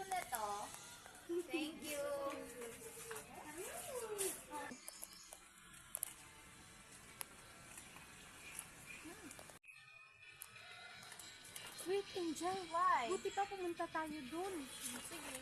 chocolate, oh. Thank you. Sweet Angel, Why? buti pa pumunta tayo dun. Sige.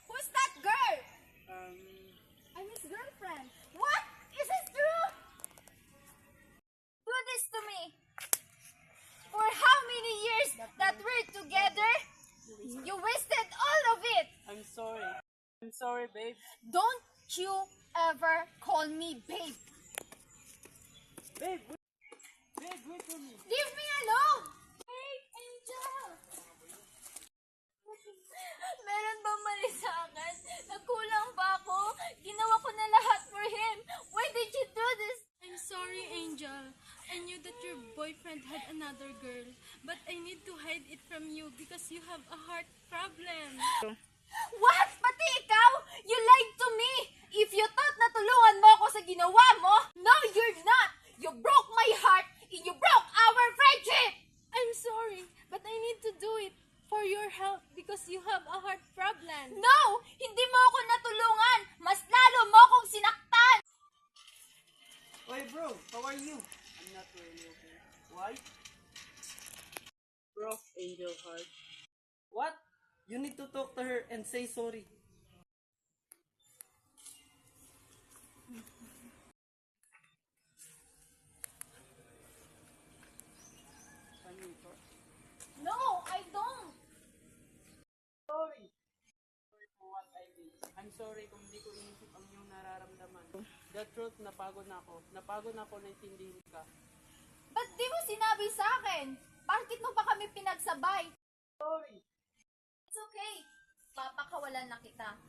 Who's that girl? I'm his girlfriend. What? Is it true? Do this to me. For how many years that we're together? You wasted all of it. I'm sorry. I'm sorry, babe. Don't you ever call me babe. Babe, wait. Babe, wait for me. Leave me alone! Hey, Angel! Meron bang mali sa akin? Nagkulang ba ako? Ginawa ko na lahat for him. Why did you do this? I'm sorry, Angel. I knew that your boyfriend had another girl, but I need to hide it from you because you have a heart problem. What? Pati ikaw? You lied to me! If you thought na tulungan mo ako sa ginawa mo, no, you're not! You broke my heart and you broke our friendship! I'm sorry, but I need to do it for your health because you have a heart problem. No! Hindi mo ako natulungan! Mas lalo mo akong sinaktan! Hey, bro, how are you? I'm not really okay. Why? Bro, Angel heart. What? You need to talk to her and say sorry. No, I don't! Sorry. Sorry for what I did. I'm sorry kung hindi ko inisip ang iyong nararamdaman. The truth, napagod na ako. Napagod na ako na intindihin ka. Ba't di mo sinabi sa akin? Bakit mo pa kami pinagsabay? Sorry. It's okay. Papakawalan na kita.